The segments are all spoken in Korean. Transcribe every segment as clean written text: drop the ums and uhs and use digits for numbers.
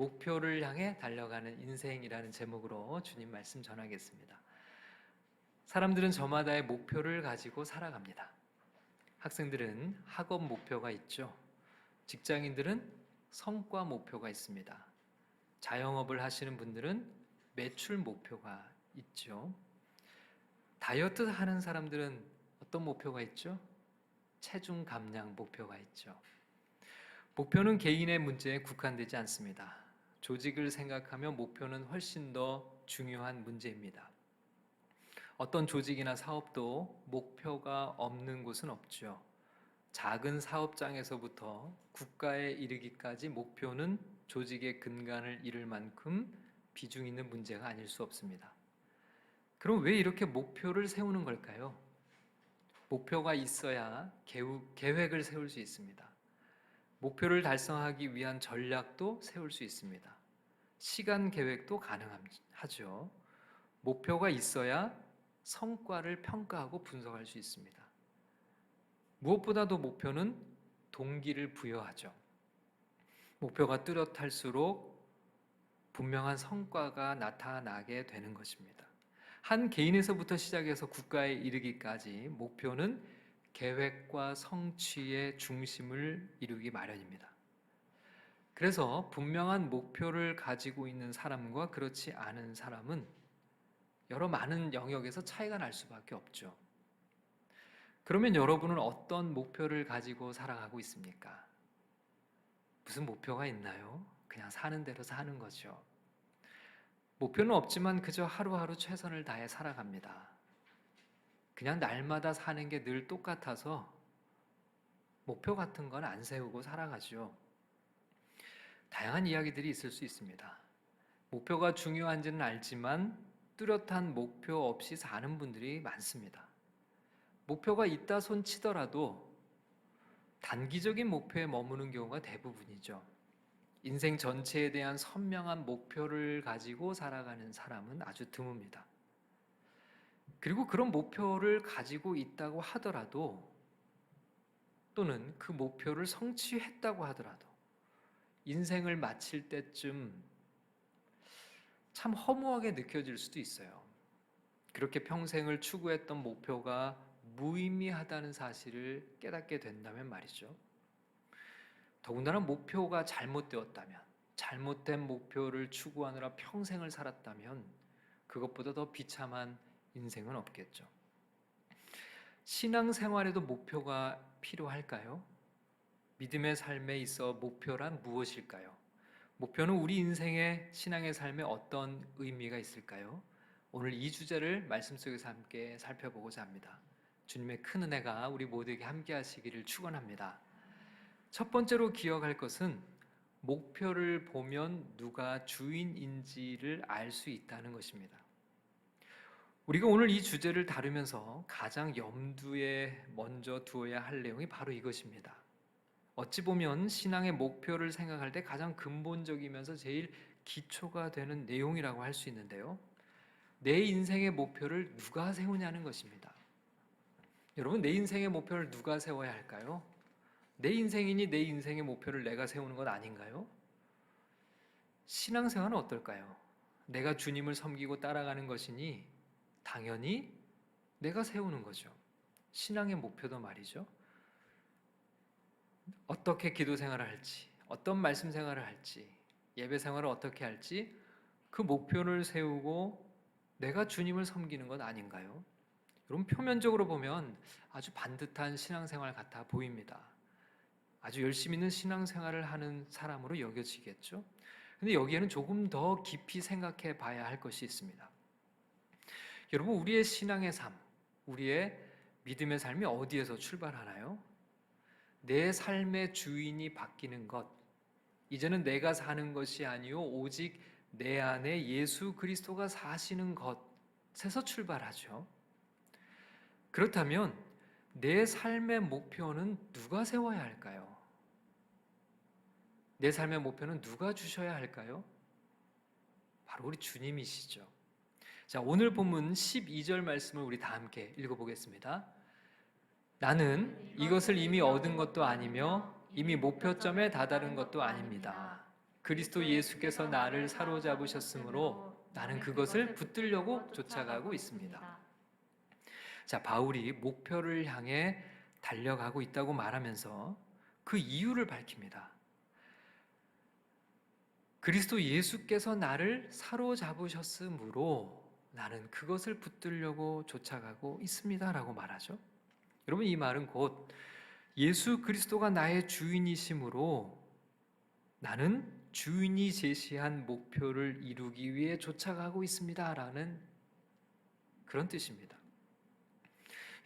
목표를 향해 달려가는 인생이라는 제목으로 주님 말씀 전하겠습니다. 사람들은 저마다의 목표를 가지고 살아갑니다. 학생들은 학업 목표가 있죠. 직장인들은 성과 목표가 있습니다. 자영업을 하시는 분들은 매출 목표가 있죠. 다이어트 하는 사람들은 어떤 목표가 있죠? 체중 감량 목표가 있죠. 목표는 개인의 문제에 국한되지 않습니다. 조직을 생각하면 목표는 훨씬 더 중요한 문제입니다. 어떤 조직이나 사업도 목표가 없는 곳은 없죠. 작은 사업장에서부터 국가에 이르기까지 목표는 조직의 근간을 이룰 만큼 비중 있는 문제가 아닐 수 없습니다. 그럼 왜 이렇게 목표를 세우는 걸까요? 목표가 있어야 계획을 세울 수 있습니다. 목표를 달성하기 위한 전략도 세울 수 있습니다. 시간 계획도 가능하죠. 목표가 있어야 성과를 평가하고 분석할 수 있습니다. 무엇보다도 목표는 동기를 부여하죠. 목표가 뚜렷할수록 분명한 성과가 나타나게 되는 것입니다. 한 개인에서부터 시작해서 국가에 이르기까지 목표는 계획과 성취의 중심을 이루기 마련입니다. 그래서 분명한 목표를 가지고 있는 사람과 그렇지 않은 사람은 여러 많은 영역에서 차이가 날 수밖에 없죠. 그러면 여러분은 어떤 목표를 가지고 살아가고 있습니까? 무슨 목표가 있나요? 그냥 사는 대로 사는 거죠. 목표는 없지만 그저 하루하루 최선을 다해 살아갑니다. 그냥 날마다 사는 게 늘 똑같아서 목표 같은 건 안 세우고 살아가죠. 다양한 이야기들이 있을 수 있습니다. 목표가 중요한지는 알지만 뚜렷한 목표 없이 사는 분들이 많습니다. 목표가 있다 손 치더라도 단기적인 목표에 머무는 경우가 대부분이죠. 인생 전체에 대한 선명한 목표를 가지고 살아가는 사람은 아주 드뭅니다. 그리고 그런 목표를 가지고 있다고 하더라도 또는 그 목표를 성취했다고 하더라도 인생을 마칠 때쯤 참 허무하게 느껴질 수도 있어요. 그렇게 평생을 추구했던 목표가 무의미하다는 사실을 깨닫게 된다면 말이죠. 더군다나 목표가 잘못되었다면, 잘못된 목표를 추구하느라 평생을 살았다면 그것보다 더 비참한 인생은 없겠죠. 신앙생활에도 목표가 필요할까요? 믿음의 삶에 있어 목표란 무엇일까요? 목표는 우리 인생의 신앙의 삶에 어떤 의미가 있을까요? 오늘 이 주제를 말씀 속에서 함께 살펴보고자 합니다. 주님의 큰 은혜가 우리 모두에게 함께 하시기를 축원합니다. 첫 번째로 기억할 것은 목표를 보면 누가 주인인지를 알 수 있다는 것입니다. 우리가 오늘 이 주제를 다루면서 가장 염두에 먼저 두어야 할 내용이 바로 이것입니다. 어찌 보면 신앙의 목표를 생각할 때 가장 근본적이면서 제일 기초가 되는 내용이라고 할 수 있는데요. 내 인생의 목표를 누가 세우냐는 것입니다. 여러분, 내 인생의 목표를 누가 세워야 할까요? 내 인생이니 내 인생의 목표를 내가 세우는 것 아닌가요? 신앙생활은 어떨까요? 내가 주님을 섬기고 따라가는 것이니 당연히 내가 세우는 거죠. 신앙의 목표도 말이죠. 어떻게 기도 생활을 할지, 어떤 말씀 생활을 할지, 예배 생활을 어떻게 할지 그 목표를 세우고 내가 주님을 섬기는 것 아닌가요? 여러분, 표면적으로 보면 아주 반듯한 신앙생활 같아 보입니다. 아주 열심히 있는 신앙생활을 하는 사람으로 여겨지겠죠? 근데 여기에는 조금 더 깊이 생각해 봐야 할 것이 있습니다. 여러분, 우리의 신앙의 삶, 우리의 믿음의 삶이 어디에서 출발하나요? 내 삶의 주인이 바뀌는 것, 이제는 내가 사는 것이 아니요 오직 내 안에 예수 그리스도가 사시는 것에서 출발하죠. 그렇다면 내 삶의 목표는 누가 세워야 할까요? 내 삶의 목표는 누가 주셔야 할까요? 바로 우리 주님이시죠. 자, 오늘 본문 12절 말씀을 우리 다 함께 읽어보겠습니다. 나는 이것을 이미 얻은 것도 아니며 이미 목표점에 다다른 것도 아닙니다. 그리스도 예수께서 나를 사로잡으셨으므로 나는 그것을 붙들려고 쫓아가고 있습니다. 자, 바울이 목표를 향해 달려가고 있다고 말하면서 그 이유를 밝힙니다. 그리스도 예수께서 나를 사로잡으셨으므로 나는 그것을 붙들려고 쫓아가고 있습니다라고 말하죠. 여러분, 이 말은 곧 예수 그리스도가 나의 주인이시므로 나는 주인이 제시한 목표를 이루기 위해 쫓아가고 있습니다라는 그런 뜻입니다.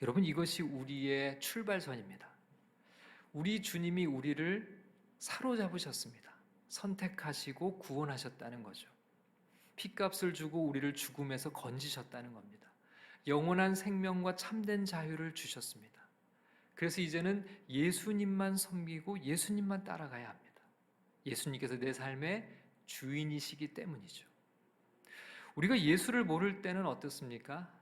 여러분, 이것이 우리의 출발선입니다. 우리 주님이 우리를 사로잡으셨습니다. 선택하시고 구원하셨다는 거죠. 핏값을 주고 우리를 죽음에서 건지셨다는 겁니다. 영원한 생명과 참된 자유를 주셨습니다. 그래서 이제는 예수님만 섬기고 예수님만 따라가야 합니다. 예수님께서 내 삶의 주인이시기 때문이죠. 우리가 예수를 모를 때는 어떻습니까?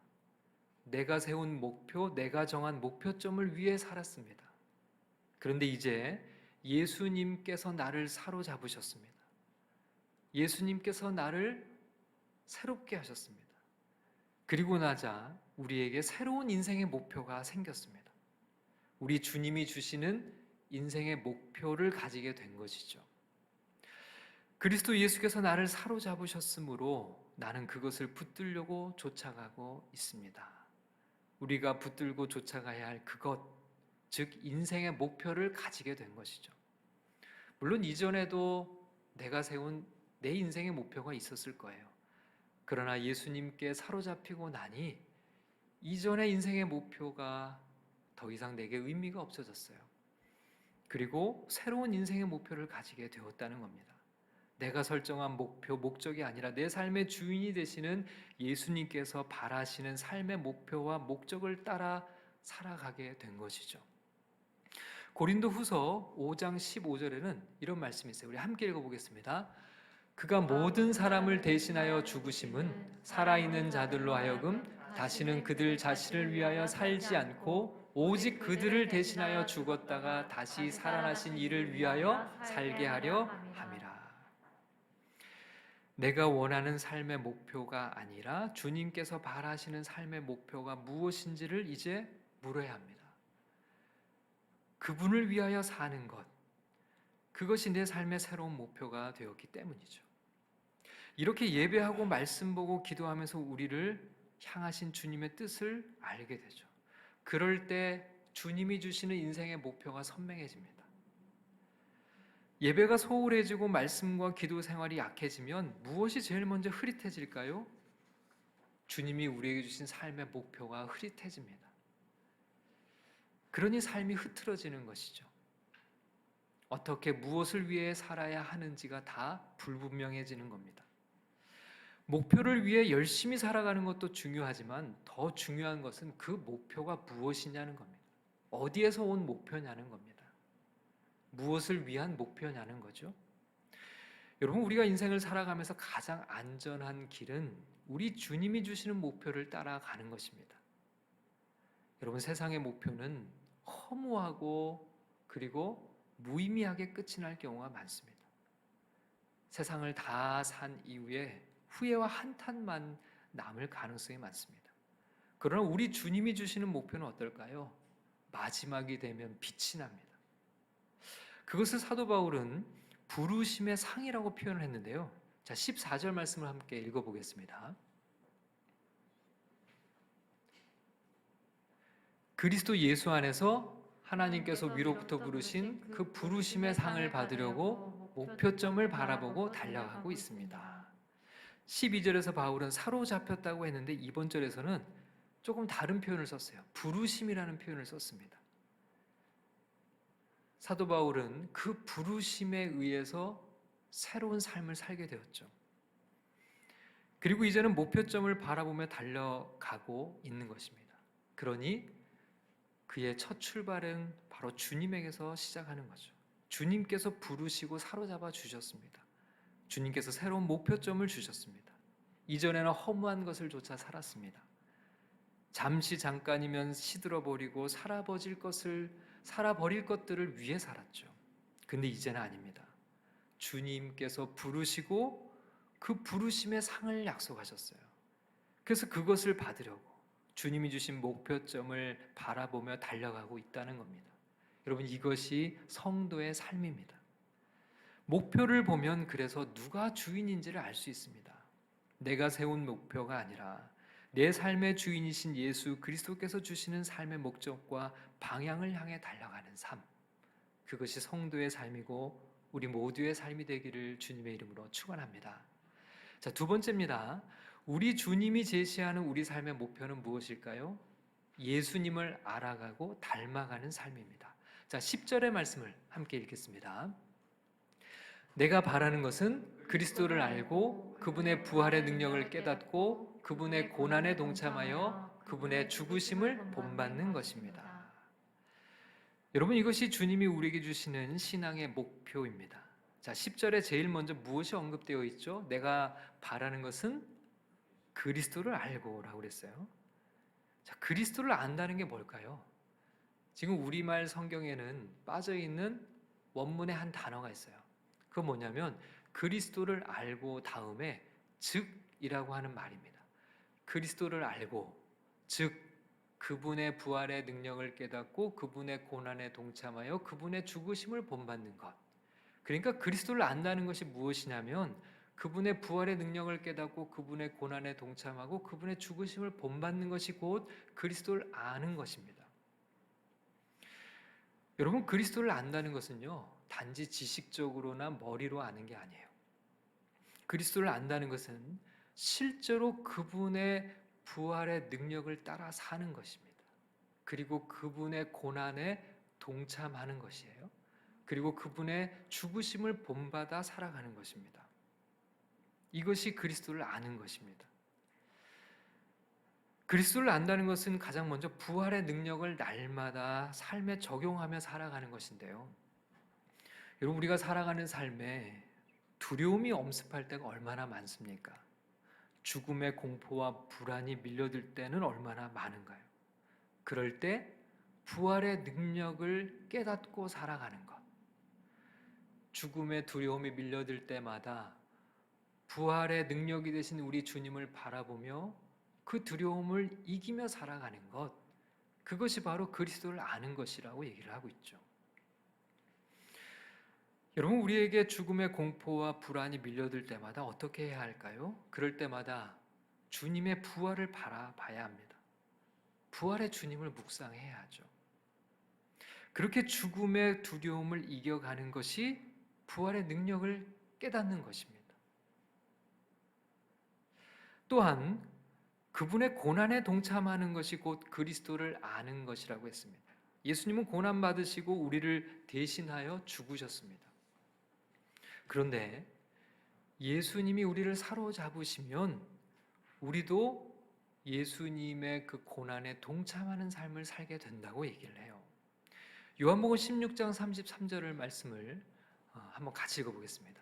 내가 세운 목표, 내가 정한 목표점을 위해 살았습니다. 그런데 이제 예수님께서 나를 사로잡으셨습니다. 예수님께서 나를 새롭게 하셨습니다. 그리고 나자 우리에게 새로운 인생의 목표가 생겼습니다. 우리 주님이 주시는 인생의 목표를 가지게 된 것이죠. 그리스도 예수께서 나를 사로잡으셨으므로 나는 그것을 붙들려고 쫓아가고 있습니다. 우리가 붙들고 쫓아가야 할 그것, 즉 인생의 목표를 가지게 된 것이죠. 물론 이전에도 내가 세운 내 인생의 목표가 있었을 거예요. 그러나 예수님께 사로잡히고 나니 이전의 인생의 목표가 더 이상 내게 의미가 없어졌어요. 그리고 새로운 인생의 목표를 가지게 되었다는 겁니다. 내가 설정한 목표, 목적이 아니라 내 삶의 주인이 되시는 예수님께서 바라시는 삶의 목표와 목적을 따라 살아가게 된 것이죠. 고린도 후서 5장 15절에는 이런 말씀이 있어요. 우리 함께 읽어보겠습니다. 그가 모든 사람을 대신하여 죽으심은 살아있는 자들로 하여금 다시는 그들 자신을 위하여 살지 않고 오직 그들을 대신하여 죽었다가 다시 살아나신 이를 위하여 살게 하려 함이라. 내가 원하는 삶의 목표가 아니라 주님께서 바라시는 삶의 목표가 무엇인지를 이제 물어야 합니다. 그분을 위하여 사는 것, 그것이 내 삶의 새로운 목표가 되었기 때문이죠. 이렇게 예배하고 말씀 보고 기도하면서 우리를 향하신 주님의 뜻을 알게 되죠. 그럴 때 주님이 주시는 인생의 목표가 선명해집니다. 예배가 소홀해지고 말씀과 기도 생활이 약해지면 무엇이 제일 먼저 흐릿해질까요? 주님이 우리에게 주신 삶의 목표가 흐릿해집니다. 그러니 삶이 흐트러지는 것이죠. 어떻게 무엇을 위해 살아야 하는지가 다 불분명해지는 겁니다. 목표를 위해 열심히 살아가는 것도 중요하지만 더 중요한 것은 그 목표가 무엇이냐는 겁니다. 어디에서 온 목표냐는 겁니다. 무엇을 위한 목표냐는 거죠. 여러분, 우리가 인생을 살아가면서 가장 안전한 길은 우리 주님이 주시는 목표를 따라가는 것입니다. 여러분, 세상의 목표는 허무하고 그리고 무의미하게 끝이 날 경우가 많습니다. 세상을 다 산 이후에 후회와 한탄만 남을 가능성이 많습니다. 그러나 우리 주님이 주시는 목표는 어떨까요? 마지막이 되면 빛이 납니다. 그것을 사도 바울은 부르심의 상이라고 표현을 했는데요. 자, 14절 말씀을 함께 읽어보겠습니다. 그리스도 예수 안에서 하나님께서 위로부터 부르신 그 부르심의 상을 받으려고 목표점을 바라보고 달려가고 있습니다. 12절에서 바울은 사로잡혔다고 했는데 이번 절에서는 조금 다른 표현을 썼어요. 부르심이라는 표현을 썼습니다. 사도 바울은 그 부르심에 의해서 새로운 삶을 살게 되었죠. 그리고 이제는 목표점을 바라보며 달려가고 있는 것입니다. 그러니 그의 첫 출발은 바로 주님에게서 시작하는 거죠. 주님께서 부르시고 사로잡아 주셨습니다. 주님께서 새로운 목표점을 주셨습니다. 이전에는 허무한 것을 조차 살았습니다. 잠시 잠깐이면 시들어버리고 살아버릴 것들을 위해 살았죠. 근데 이제는 아닙니다. 주님께서 부르시고 그 부르심의 상을 약속하셨어요. 그래서 그것을 받으려고 주님이 주신 목표점을 바라보며 달려가고 있다는 겁니다. 여러분, 이것이 성도의 삶입니다. 목표를 보면 그래서 누가 주인인지를 알 수 있습니다. 내가 세운 목표가 아니라 내 삶의 주인이신 예수 그리스도께서 주시는 삶의 목적과 방향을 향해 달려가는 삶. 그것이 성도의 삶이고 우리 모두의 삶이 되기를 주님의 이름으로 축원합니다. 자, 두 번째입니다. 우리 주님이 제시하는 우리 삶의 목표는 무엇일까요? 예수님을 알아가고 닮아가는 삶입니다. 자, 10절의 말씀을 함께 읽겠습니다. 내가 바라는 것은 그리스도를 알고 그분의 부활의 능력을 깨닫고 그분의 고난에 동참하여 그분의 죽으심을 본받는 것입니다. 여러분, 이것이 주님이 우리에게 주시는 신앙의 목표입니다. 자, 10절에 제일 먼저 무엇이 언급되어 있죠? 내가 바라는 것은 그리스도를 알고라고 그랬어요. 자, 그리스도를 안다는 게 뭘까요? 지금 우리말 성경에는 빠져 있는 원문의 한 단어가 있어요. 그건 뭐냐면 그리스도를 알고 다음에 즉이라고 하는 말입니다. 그리스도를 알고, 즉 그분의 부활의 능력을 깨닫고 그분의 고난에 동참하여 그분의 죽으심을 본받는 것. 그러니까 그리스도를 안다는 것이 무엇이냐면 그분의 부활의 능력을 깨닫고 그분의 고난에 동참하고 그분의 죽으심을 본받는 것이 곧 그리스도를 아는 것입니다. 여러분, 그리스도를 안다는 것은요, 단지 지식적으로나 머리로 아는 게 아니에요. 그리스도를 안다는 것은 실제로 그분의 부활의 능력을 따라 사는 것입니다. 그리고 그분의 고난에 동참하는 것이에요. 그리고 그분의 죽으심을 본받아 살아가는 것입니다. 이것이 그리스도를 아는 것입니다. 그리스도를 안다는 것은 가장 먼저 부활의 능력을 날마다 삶에 적용하며 살아가는 것인데요. 여러분, 우리가 살아가는 삶에 두려움이 엄습할 때가 얼마나 많습니까? 죽음의 공포와 불안이 밀려들 때는 얼마나 많은가요? 그럴 때 부활의 능력을 깨닫고 살아가는 것. 죽음의 두려움이 밀려들 때마다 부활의 능력이 되신 우리 주님을 바라보며 그 두려움을 이기며 살아가는 것. 그것이 바로 그리스도를 아는 것이라고 얘기를 하고 있죠. 여러분, 우리에게 죽음의 공포와 불안이 밀려들 때마다 어떻게 해야 할까요? 그럴 때마다 주님의 부활을 바라봐야 합니다. 부활의 주님을 묵상해야 하죠. 그렇게 죽음의 두려움을 이겨가는 것이 부활의 능력을 깨닫는 것입니다. 또한 그분의 고난에 동참하는 것이 곧 그리스도를 아는 것이라고 했습니다. 예수님은 고난 받으시고 우리를 대신하여 죽으셨습니다. 그런데 예수님이 우리를 사로잡으시면 우리도 예수님의 그 고난에 동참하는 삶을 살게 된다고 얘기를 해요. 요한복음 16장 33절을 말씀을 한번 같이 읽어보겠습니다.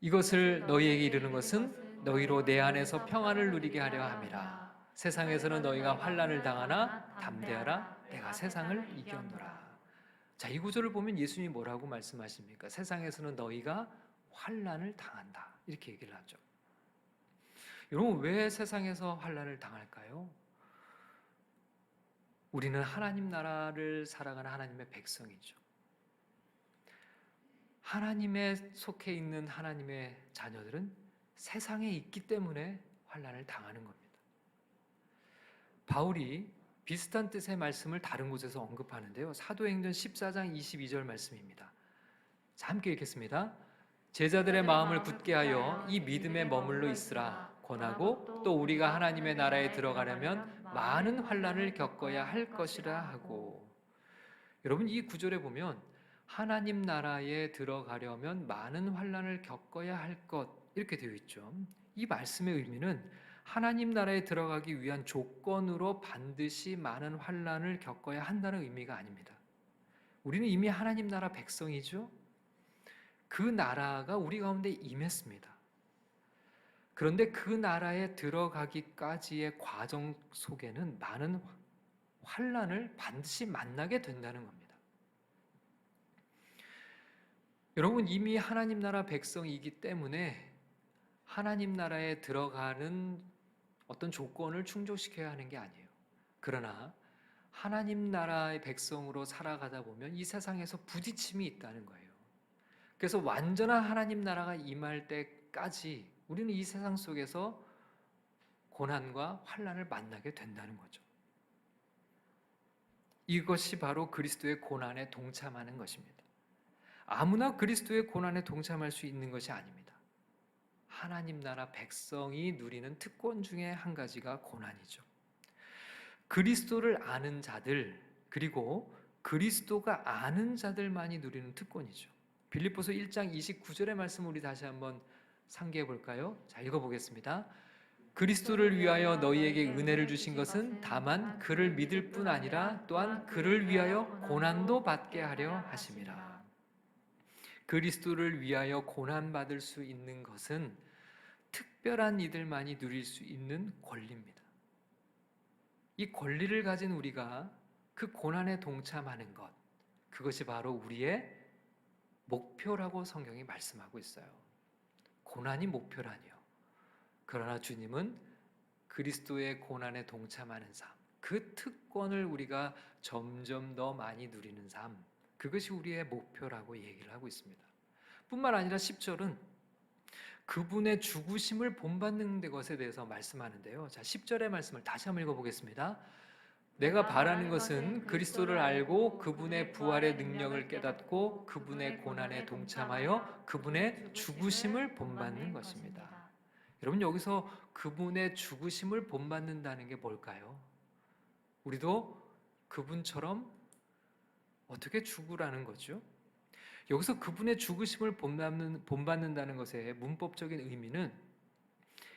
이것을 너희에게 이르는 것은 너희로 내 안에서 평안을 누리게 하려 함이라. 세상에서는 너희가 환난을 당하나 담대하라. 내가 세상을 이겼노라. 자, 이 구절을 보면 예수님이 뭐라고 말씀하십니까? 세상에서는 너희가 환난을 당한다. 이렇게 얘기를 하죠. 여러분, 왜 세상에서 환난을 당할까요? 우리는 하나님 나라를 살아가는 하나님의 백성이죠. 하나님에 속해 있는 하나님의 자녀들은 세상에 있기 때문에 환난을 당하는 겁니다. 바울이 비슷한 뜻의 말씀을 다른 곳에서 언급하는데요. 사도행전 14장 22절 말씀입니다. 자, 함께 읽겠습니다. 제자들의 마음을 굳게 하여 이 믿음에 머물러 있으라 권하고 또 우리가 하나님의 나라에 들어가려면 많은 환난을 겪어야 할 것이라 하고. 여러분, 이 구절에 보면 하나님 나라에 들어가려면 많은 환난을 겪어야 할 것 이렇게 되어 있죠. 이 말씀의 의미는 하나님 나라에 들어가기 위한 조건으로 반드시 많은 환난을 겪어야 한다는 의미가 아닙니다. 우리는 이미 하나님 나라 백성이죠. 그 나라가 우리 가운데 임했습니다. 그런데 그 나라에 들어가기까지의 과정 속에는 많은 환난을 반드시 만나게 된다는 겁니다. 여러분, 이미 하나님 나라 백성이기 때문에 하나님 나라에 들어가는 어떤 조건을 충족시켜야 하는 게 아니에요. 그러나 하나님 나라의 백성으로 살아가다 보면 이 세상에서 부딪힘이 있다는 거예요. 그래서 완전한 하나님 나라가 임할 때까지 우리는 이 세상 속에서 고난과 환난을 만나게 된다는 거죠. 이것이 바로 그리스도의 고난에 동참하는 것입니다. 아무나 그리스도의 고난에 동참할 수 있는 것이 아닙니다. 하나님 나라 백성이 누리는 특권 중에 한 가지가 고난이죠. 그리스도를 아는 자들, 그리고 그리스도가 아는 자들만이 누리는 특권이죠. 빌립보서 1장 29절의 말씀 우리 다시 한번 상기해 볼까요? 자, 읽어보겠습니다. 그리스도를 위하여 너희에게 은혜를 주신 것은 다만 그를 믿을 뿐 아니라 또한 그를 위하여 고난도 받게 하려 하심이라. 그리스도를 위하여 고난받을 수 있는 것은 특별한 이들만이 누릴 수 있는 권리입니다. 이 권리를 가진 우리가 그 고난에 동참하는 것, 그것이 바로 우리의 목표라고 성경이 말씀하고 있어요. 고난이 목표라니요. 그러나 주님은 그리스도의 고난에 동참하는 삶, 그 특권을 우리가 점점 더 많이 누리는 삶, 그것이 우리의 목표라고 얘기를 하고 있습니다. 뿐만 아니라 10절은 그분의 죽으심을 본받는 것에 대해서 말씀하는데요. 자, 10절의 말씀을 다시 한번 읽어보겠습니다. 내가 바라는 것은 그리스도를 알고 그분의 부활의 능력을 깨닫고 그분의 고난에 동참하여 그분의 죽으심을 본받는 것입니다. 여러분, 여기서 그분의 죽으심을 본받는다는 게 뭘까요? 우리도 그분처럼 어떻게 죽으라는 거죠? 여기서 그분의 죽으심을 본받는다는 것의 문법적인 의미는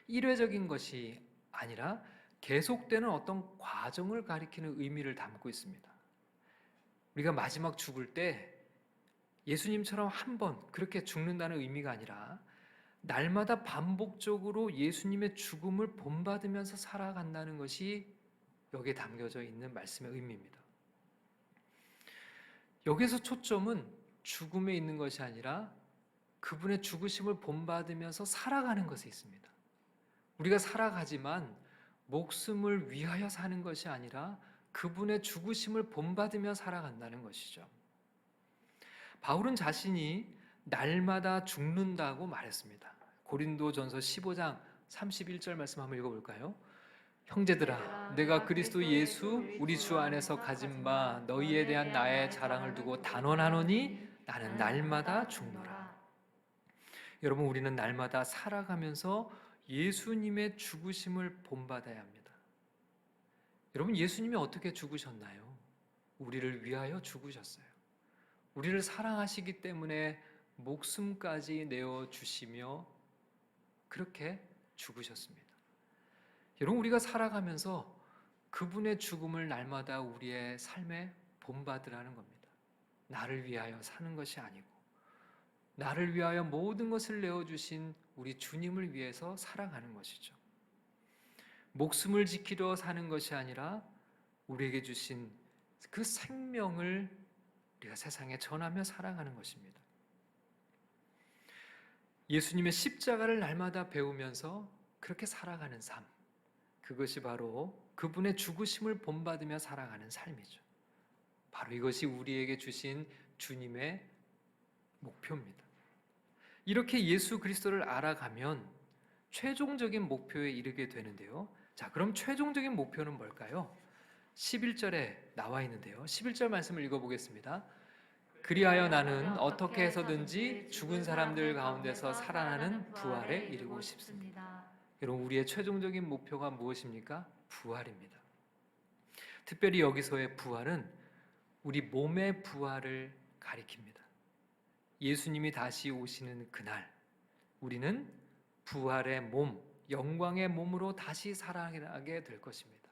일회적인 것이 아니라 계속되는 어떤 과정을 가리키는 의미를 담고 있습니다. 우리가 마지막 죽을 때 예수님처럼 한 번 그렇게 죽는다는 의미가 아니라 날마다 반복적으로 예수님의 죽음을 본받으면서 살아간다는 것이 여기에 담겨져 있는 말씀의 의미입니다. 여기서 초점은 죽음에 있는 것이 아니라 그분의 죽으심을 본받으면서 살아가는 것에 있습니다. 우리가 살아가지만 목숨을 위하여 사는 것이 아니라 그분의 죽으심을 본받으며 살아간다는 것이죠. 바울은 자신이 날마다 죽는다고 말했습니다. 고린도전서 15장 31절 말씀 한번 읽어볼까요? 형제들아, 내가 그리스도 예수 우리 주 안에서 가진 바 너희에 대한 나의 자랑을 두고 단언하노니 나는 날마다 죽노라. 여러분, 우리는 날마다 살아가면서 예수님의 죽으심을 본받아야 합니다. 여러분, 예수님이 어떻게 죽으셨나요? 우리를 위하여 죽으셨어요. 우리를 사랑하시기 때문에 목숨까지 내어주시며 그렇게 죽으셨습니다. 여러분, 우리가 살아가면서 그분의 죽음을 날마다 우리의 삶에 본받으라는 겁니다. 나를 위하여 사는 것이 아니고 나를 위하여 모든 것을 내어주신 우리 주님을 위해서 살아가는 것이죠. 목숨을 지키려 사는 것이 아니라 우리에게 주신 그 생명을 우리가 세상에 전하며 살아가는 것입니다. 예수님의 십자가를 날마다 배우면서 그렇게 살아가는 삶, 그것이 바로 그분의 죽으심을 본받으며 살아가는 삶이죠. 바로 이것이 우리에게 주신 주님의 목표입니다. 이렇게 예수 그리스도를 알아가면 최종적인 목표에 이르게 되는데요. 자, 그럼 최종적인 목표는 뭘까요? 11절에 나와 있는데요. 11절 말씀을 읽어보겠습니다. 그리하여 나는 어떻게 해서든지 죽은 사람들 가운데서 살아나는 부활에 이르고 싶습니다. 여러분, 우리의 최종적인 목표가 무엇입니까? 부활입니다. 특별히 여기서의 부활은 우리 몸의 부활을 가리킵니다. 예수님이 다시 오시는 그날 우리는 부활의 몸, 영광의 몸으로 다시 살아나게 될 것입니다.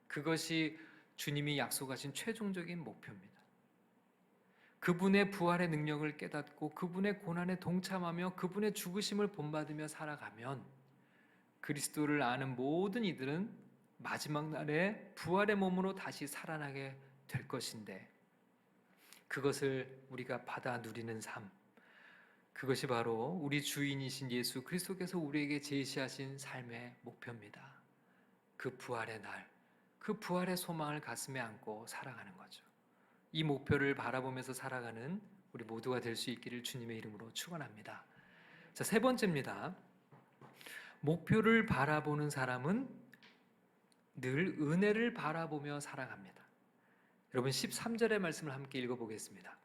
그것이 주님이 약속하신 최종적인 목표입니다. 그분의 부활의 능력을 깨닫고 그분의 고난에 동참하며 그분의 죽으심을 본받으며 살아가면 그리스도를 아는 모든 이들은 마지막 날에 부활의 몸으로 다시 살아나게 될 것인데, 그것을 우리가 받아 누리는 삶, 그것이 바로 우리 주인이신 예수 그리스도께서 우리에게 제시하신 삶의 목표입니다. 그 부활의 날, 그 부활의 소망을 가슴에 안고 살아가는 거죠. 이 목표를 바라보면서 살아가는 우리 모두가 될 수 있기를 주님의 이름으로 축원합니다. 자, 세 번째입니다. 목표를 바라보는 사람은 늘 은혜를 바라보며 살아갑니다. 여러분 13절의 말씀을 함께 읽어보겠습니다.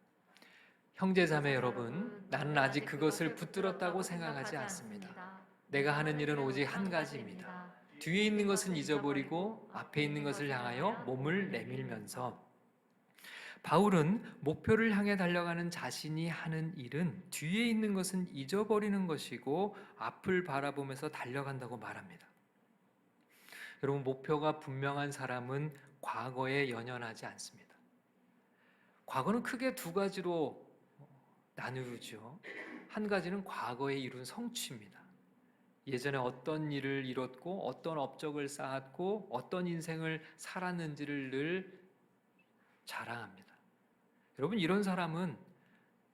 형제자매 여러분, 나는 아직 그것을 붙들었다고 생각하지 않습니다. 내가 하는 일은 오직 한 가지입니다. 뒤에 있는 것은 잊어버리고 앞에 있는 것을 향하여 몸을 내밀면서. 바울은 목표를 향해 달려가는 자신이 하는 일은 뒤에 있는 것은 잊어버리는 것이고 앞을 바라보면서 달려간다고 말합니다. 여러분, 목표가 분명한 사람은 과거에 연연하지 않습니다. 과거는 크게 두 가지로 나누죠. 한 가지는 과거에 이룬 성취입니다. 예전에 어떤 일을 이뤘고 어떤 업적을 쌓았고 어떤 인생을 살았는지를 늘 자랑합니다. 여러분, 이런 사람은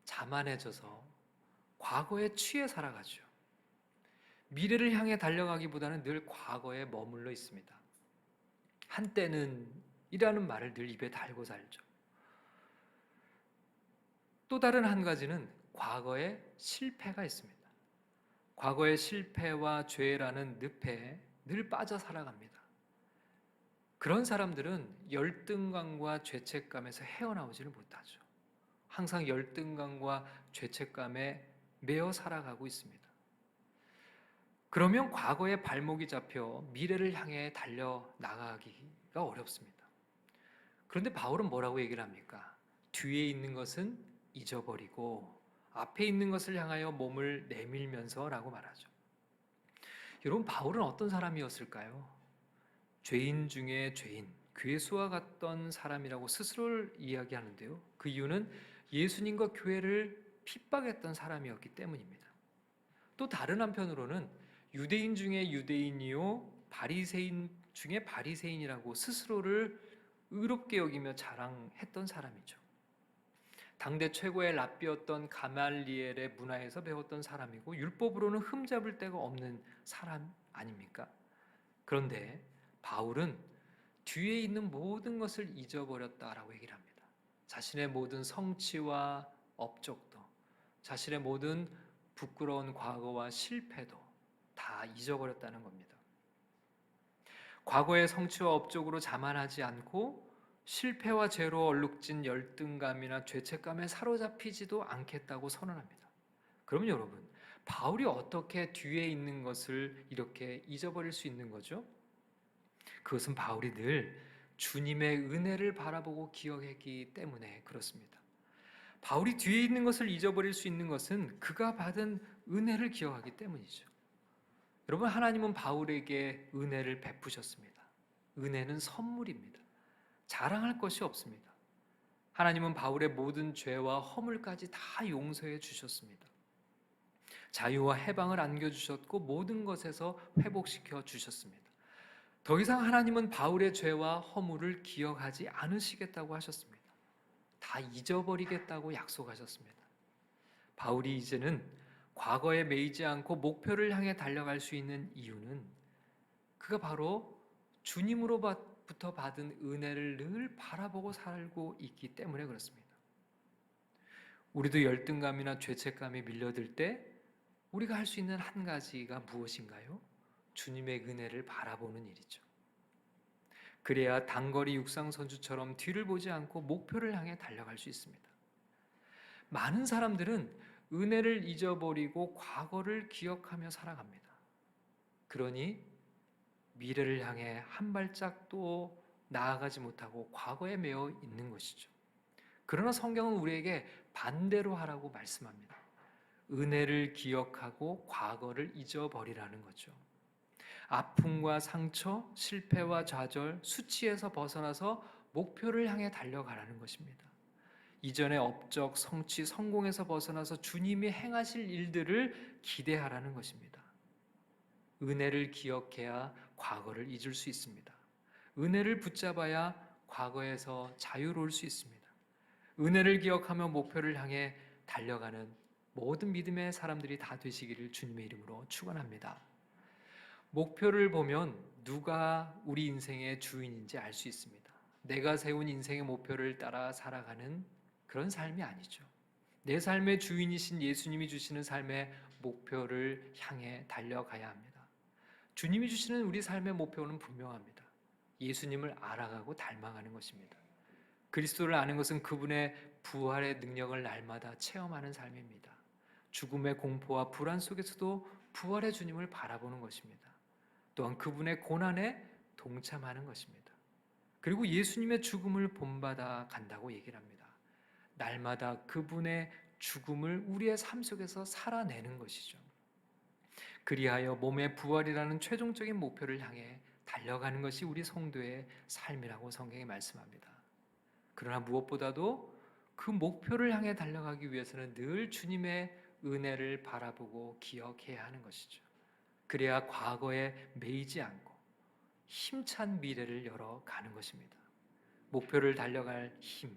자만해져서 과거에 취해 살아가죠. 미래를 향해 달려가기보다는 늘 과거에 머물러 있습니다. 한때는 이라는 말을 늘 입에 달고 살죠. 또 다른 한 가지는 과거에 실패가 있습니다. 과거의 실패와 죄라는 늪에 늘 빠져 살아갑니다. 그런 사람들은 열등감과 죄책감에서 헤어나오지를 못하죠. 항상 열등감과 죄책감에 매여 살아가고 있습니다. 그러면 과거에 발목이 잡혀 미래를 향해 달려나가기가 어렵습니다. 그런데 바울은 뭐라고 얘기를 합니까? 뒤에 있는 것은 잊어버리고 앞에 있는 것을 향하여 몸을 내밀면서 라고 말하죠. 여러분, 바울은 어떤 사람이었을까요? 죄인 중에 죄인, 괴수와 같던 사람이라고 스스로를 이야기하는데요. 그 이유는 예수님과 교회를 핍박했던 사람이었기 때문입니다. 또 다른 한편으로는 유대인 중에 유대인이요 바리새인 중에 바리새인이라고 스스로를 의롭게 여기며 자랑했던 사람이죠. 당대 최고의 랍비였던 가말리엘의 문화에서 배웠던 사람이고 율법으로는 흠잡을 데가 없는 사람 아닙니까? 그런데 바울은 뒤에 있는 모든 것을 잊어버렸다라고 얘기를 합니다. 자신의 모든 성취와 업적도, 자신의 모든 부끄러운 과거와 실패도 다 잊어버렸다는 겁니다. 과거의 성취와 업적으로 자만하지 않고 실패와 죄로 얼룩진 열등감이나 죄책감에 사로잡히지도 않겠다고 선언합니다. 그럼 여러분, 바울이 어떻게 뒤에 있는 것을 이렇게 잊어버릴 수 있는 거죠? 그것은 바울이 늘 주님의 은혜를 바라보고 기억했기 때문에 그렇습니다. 바울이 뒤에 있는 것을 잊어버릴 수 있는 것은 그가 받은 은혜를 기억하기 때문이죠. 여러분, 하나님은 바울에게 은혜를 베푸셨습니다. 은혜는 선물입니다. 자랑할 것이 없습니다. 하나님은 바울의 모든 죄와 허물까지 다 용서해 주셨습니다. 자유와 해방을 안겨주셨고 모든 것에서 회복시켜 주셨습니다. 더 이상 하나님은 바울의 죄와 허물을 기억하지 않으시겠다고 하셨습니다. 다 잊어버리겠다고 약속하셨습니다. 바울이 이제는 과거에 매이지 않고 목표를 향해 달려갈 수 있는 이유는 그가 바로 주님으로부터 받은 은혜를 늘 바라보고 살고 있기 때문에 그렇습니다. 우리도 열등감이나 죄책감에 밀려들 때 우리가 할 수 있는 한 가지가 무엇인가요? 주님의 은혜를 바라보는 일이죠. 그래야 단거리 육상선수처럼 뒤를 보지 않고 목표를 향해 달려갈 수 있습니다. 많은 사람들은 은혜를 잊어버리고 과거를 기억하며 살아갑니다. 그러니 미래를 향해 한 발짝도 나아가지 못하고 과거에 매여 있는 것이죠. 그러나 성경은 우리에게 반대로 하라고 말씀합니다. 은혜를 기억하고 과거를 잊어버리라는 거죠. 아픔과 상처, 실패와 좌절, 수치에서 벗어나서 목표를 향해 달려가라는 것입니다. 이전의 업적, 성취, 성공에서 벗어나서 주님이 행하실 일들을 기대하라는 것입니다. 은혜를 기억해야 과거를 잊을 수 있습니다. 은혜를 붙잡아야 과거에서 자유로울 수 있습니다. 은혜를 기억하며 목표를 향해 달려가는 모든 믿음의 사람들이 다 되시기를 주님의 이름으로 축원합니다. 목표를 보면 누가 우리 인생의 주인인지 알 수 있습니다. 내가 세운 인생의 목표를 따라 살아가는 그런 삶이 아니죠. 내 삶의 주인이신 예수님이 주시는 삶의 목표를 향해 달려가야 합니다. 주님이 주시는 우리 삶의 목표는 분명합니다. 예수님을 알아가고 닮아가는 것입니다. 그리스도를 아는 것은 그분의 부활의 능력을 날마다 체험하는 삶입니다. 죽음의 공포와 불안 속에서도 부활의 주님을 바라보는 것입니다. 또한 그분의 고난에 동참하는 것입니다. 그리고 예수님의 죽음을 본받아 간다고 얘기를 합니다. 날마다 그분의 죽음을 우리의 삶 속에서 살아내는 것이죠. 그리하여 몸의 부활이라는 최종적인 목표를 향해 달려가는 것이 우리 성도의 삶이라고 성경이 말씀합니다. 그러나 무엇보다도 그 목표를 향해 달려가기 위해서는 늘 주님의 은혜를 바라보고 기억해야 하는 것이죠. 그래야 과거에 매이지 않고 힘찬 미래를 열어가는 것입니다. 목표를 달려갈 힘,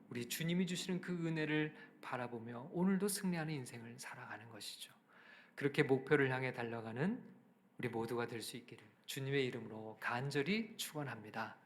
우리 주님이 주시는 그 은혜를 바라보며 오늘도 승리하는 인생을 살아가는 것이죠. 그렇게 목표를 향해 달려가는 우리 모두가 될 수 있기를 주님의 이름으로 간절히 축원합니다.